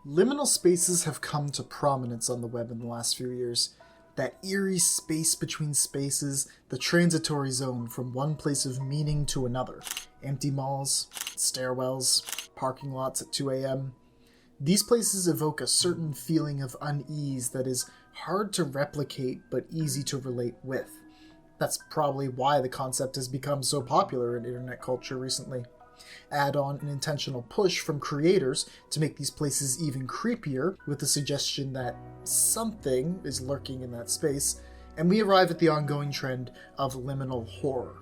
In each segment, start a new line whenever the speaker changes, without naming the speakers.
Liminal spaces have come to prominence on the web in the last few years. That eerie space between spaces, the transitory zone from one place of meaning to another. Empty malls, stairwells, parking lots at 2 a.m. These places evoke a certain feeling of unease that is hard to replicate but easy to relate with. That's probably why the concept has become so popular in internet culture recently. Add on an intentional push from creators to make these places even creepier with the suggestion that something is lurking in that space, and we arrive at the ongoing trend of liminal horror.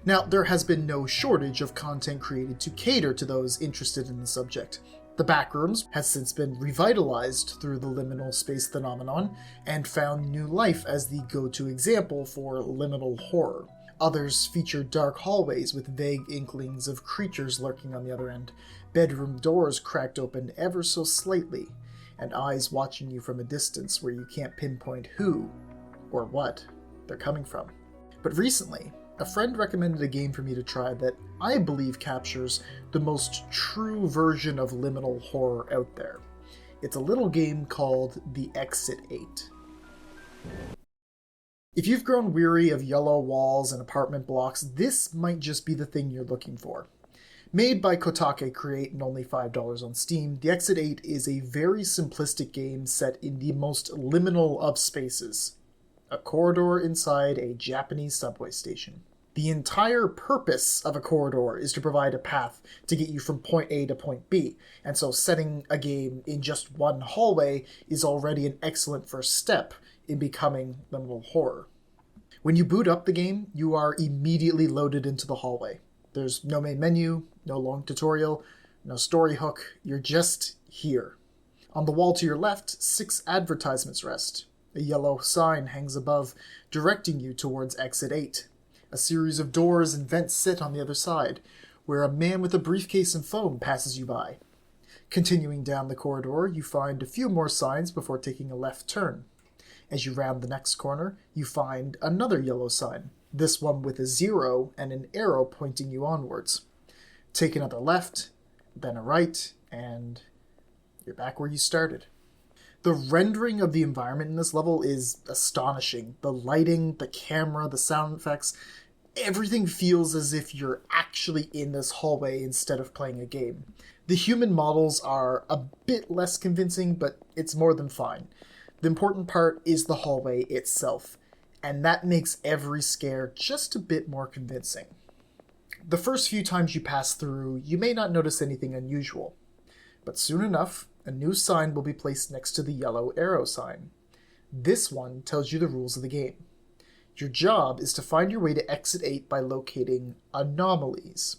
Now, there has been no shortage of content created to cater to those interested in the subject. The Backrooms has since been revitalized through the liminal space phenomenon and found new life as the go-to example for liminal horror. Others feature dark hallways with vague inklings of creatures lurking on the other end, bedroom doors cracked open ever so slightly, and eyes watching you from a distance where you can't pinpoint who or what they're coming from. But recently, a friend recommended a game for me to try that I believe captures the most true version of liminal horror out there. It's a little game called The Exit 8. If you've grown weary of yellow walls and apartment blocks, this might just be the thing you're looking for. Made by Kotake Create and only $5 on Steam, The Exit 8 is a very simplistic game set in the most liminal of spaces. A corridor inside a Japanese subway station. The entire purpose of a corridor is to provide a path to get you from point A to point B, and so setting a game in just one hallway is already an excellent first step in becoming liminal horror. When you boot up the game, you are immediately loaded into the hallway. There's no main menu, no long tutorial, no story hook, you're just here. On the wall to your left, 6 advertisements rest. A yellow sign hangs above, directing you towards Exit 8. A series of doors and vents sit on the other side, where a man with a briefcase and phone passes you by. Continuing down the corridor, you find a few more signs before taking a left turn. As you round the next corner, you find another yellow sign, this one with a 0 and an arrow pointing you onwards. Take another left, then a right, and you're back where you started. The rendering of the environment in this level is astonishing. The lighting, the camera, the sound effects, everything feels as if you're actually in this hallway instead of playing a game. The human models are a bit less convincing, but it's more than fine. The important part is the hallway itself, and that makes every scare just a bit more convincing. The first few times you pass through, you may not notice anything unusual, but soon enough, a new sign will be placed next to the yellow arrow sign. This one tells you the rules of the game. Your job is to find your way to Exit 8 by locating anomalies.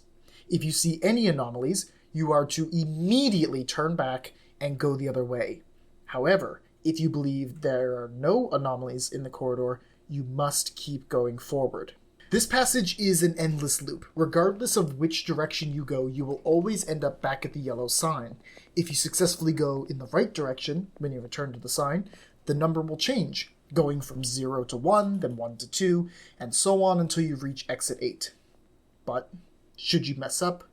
If you see any anomalies, you are to immediately turn back and go the other way. However, if you believe there are no anomalies in the corridor, you must keep going forward. This passage is an endless loop. Regardless of which direction you go, you will always end up back at the yellow sign. If you successfully go in the right direction when you return to the sign, the number will change, going from 0 to 1, then 1 to 2, and so on until you reach Exit 8. But should you mess up?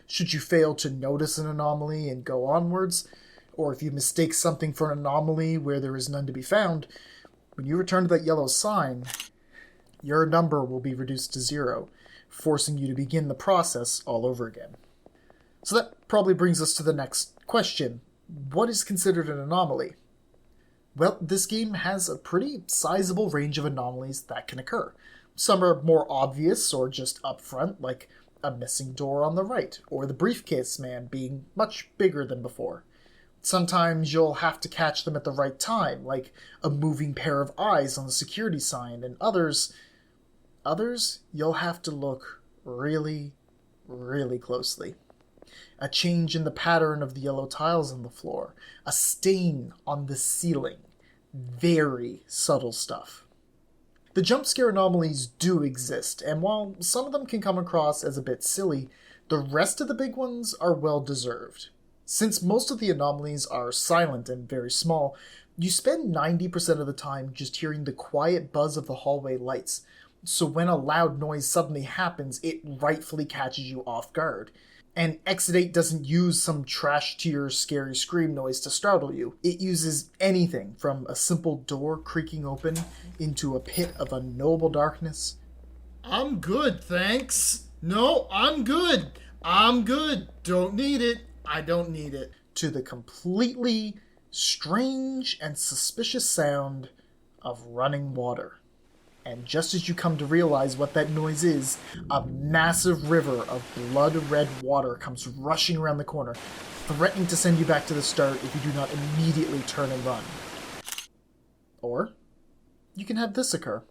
Should you fail to notice an anomaly and go onwards? Or if you mistake something for an anomaly where there is none to be found, when you return to that yellow sign, your number will be reduced to 0, forcing you to begin the process all over again. So that probably brings us to the next question. What is considered an anomaly? Well, this game has a pretty sizable range of anomalies that can occur. Some are more obvious or just upfront, like a missing door on the right, or the briefcase man being much bigger than before. Sometimes you'll have to catch them at the right time, like a moving pair of eyes on the security sign, and others you'll have to look really, really closely. A change in the pattern of the yellow tiles on the floor, a stain on the ceiling. Very subtle stuff. The jump scare anomalies do exist, and while some of them can come across as a bit silly, the rest of the big ones are well deserved. Since most of the anomalies are silent and very small, you spend 90% of the time just hearing the quiet buzz of the hallway lights, so when a loud noise suddenly happens, it rightfully catches you off guard. And Exit 8 doesn't use some trash tier scary scream noise to startle you. It uses anything from a simple door creaking open into a pit of unknowable darkness.
I'm good, thanks. No, I'm good. I'm good. Don't need it. I don't need it.
To the completely strange and suspicious sound of running water. And just as you come to realize what that noise is, a massive river of blood-red water comes rushing around the corner, threatening to send you back to the start if you do not immediately turn and run. Or, you can have this occur.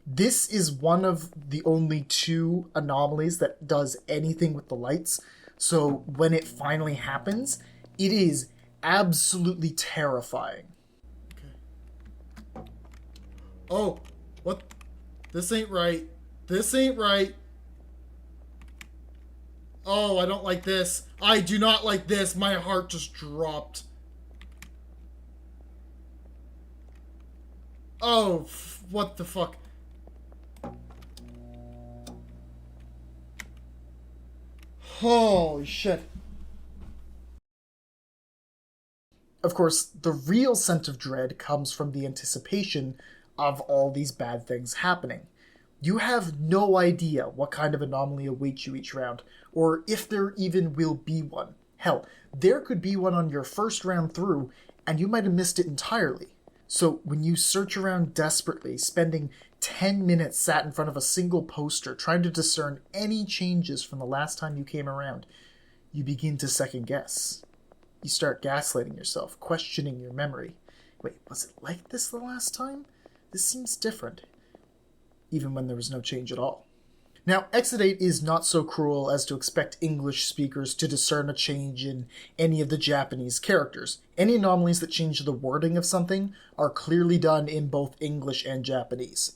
This is one of the only 2 anomalies that does anything with the lights, so when it finally happens, it is absolutely terrifying.
Okay. Oh, what? This ain't right. This ain't right. Oh, I don't like this. I do not like this. My heart just dropped. Oh, what the fuck? Holy shit.
Of course, the real sense of dread comes from the anticipation of all these bad things happening. You have no idea what kind of anomaly awaits you each round, or if there even will be one. Hell, there could be one on your first round through, and you might have missed it entirely. So when you search around desperately, spending 10 minutes sat in front of a single poster trying to discern any changes from the last time you came around, you begin to second guess. You start gaslighting yourself, questioning your memory. Wait, was it like this the last time? This seems different. Even when there was no change at all. Now, Exit 8 is not so cruel as to expect English speakers to discern a change in any of the Japanese characters. Any anomalies that change the wording of something are clearly done in both English and Japanese.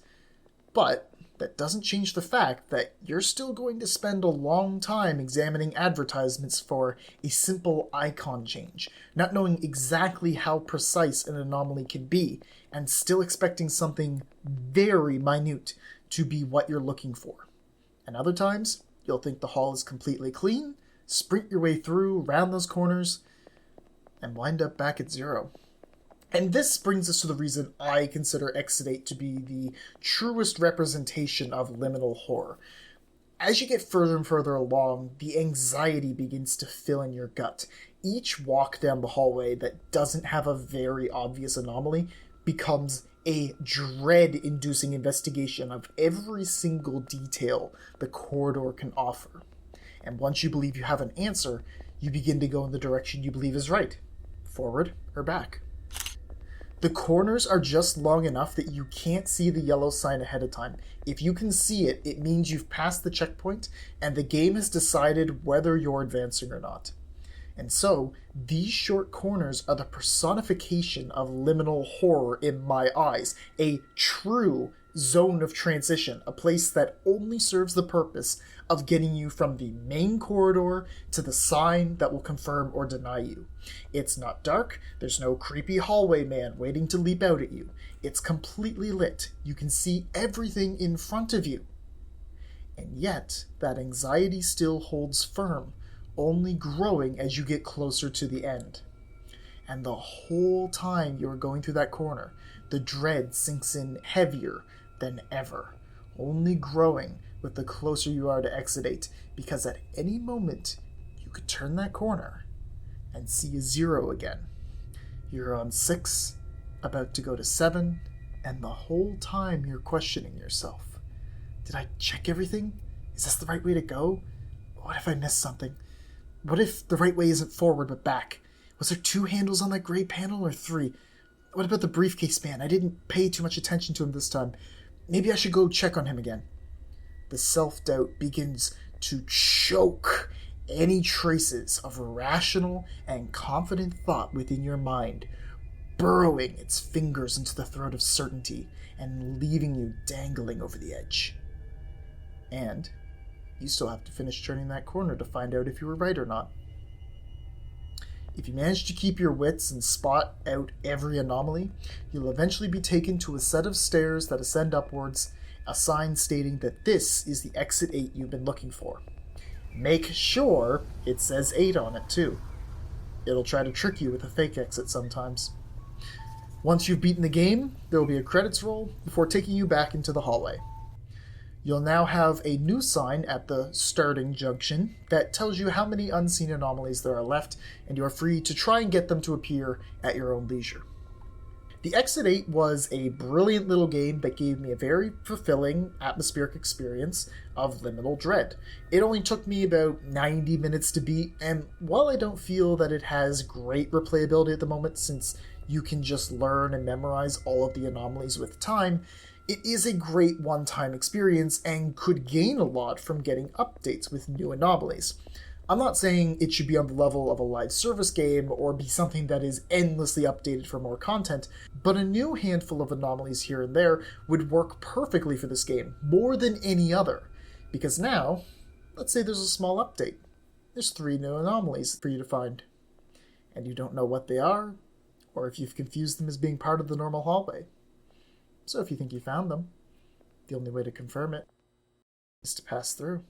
But that doesn't change the fact that you're still going to spend a long time examining advertisements for a simple icon change, not knowing exactly how precise an anomaly can be, and still expecting something very minute to be what you're looking for. And other times, you'll think the hall is completely clean, sprint your way through, round those corners, and wind up back at 0. And this brings us to the reason I consider Exit 8 to be the truest representation of liminal horror. As you get further and further along, the anxiety begins to fill in your gut. Each walk down the hallway that doesn't have a very obvious anomaly becomes a dread-inducing investigation of every single detail the corridor can offer. And once you believe you have an answer, you begin to go in the direction you believe is right. Forward or back. The corners are just long enough that you can't see the yellow sign ahead of time. If you can see it, it means you've passed the checkpoint, and the game has decided whether you're advancing or not. And so, these short corners are the personification of liminal horror in my eyes. A true zone of transition, a place that only serves the purpose of getting you from the main corridor to the sign that will confirm or deny you. It's not dark, there's no creepy hallway man waiting to leap out at you. It's completely lit, you can see everything in front of you. And yet, that anxiety still holds firm, only growing as you get closer to the end. And the whole time you are going through that corner, the dread sinks in heavier than ever, only growing with the closer you are to Exit 8, because at any moment you could turn that corner and see a 0 again. You're on 6, about to go to 7, and the whole time you're questioning yourself. Did I check everything? Is this the right way to go? What if I missed something? What if the right way isn't forward but back? Was there 2 handles on that gray panel or 3? What about the briefcase man? I didn't pay too much attention to him this time. Maybe I should go check on him again. The self-doubt begins to choke any traces of rational and confident thought within your mind, burrowing its fingers into the throat of certainty and leaving you dangling over the edge. And you still have to finish turning that corner to find out if you were right or not. If you manage to keep your wits and spot out every anomaly, you'll eventually be taken to a set of stairs that ascend upwards, a sign stating that this is the exit 8 you've been looking for. Make sure it says 8 on it too. It'll try to trick you with a fake exit sometimes. Once you've beaten the game, there will be a credits roll before taking you back into the hallway. You'll now have a new sign at the starting junction that tells you how many unseen anomalies there are left, and you are free to try and get them to appear at your own leisure. The Exit 8 was a brilliant little game that gave me a very fulfilling atmospheric experience of liminal dread. It only took me about 90 minutes to beat, and while I don't feel that it has great replayability at the moment since you can just learn and memorize all of the anomalies with time, it is a great one-time experience and could gain a lot from getting updates with new anomalies. I'm not saying it should be on the level of a live service game or be something that is endlessly updated for more content, but a new handful of anomalies here and there would work perfectly for this game, more than any other. Because now, let's say there's a small update. There's 3 new anomalies for you to find. And you don't know what they are, or if you've confused them as being part of the normal hallway. So if you think you found them, the only way to confirm it is to pass through.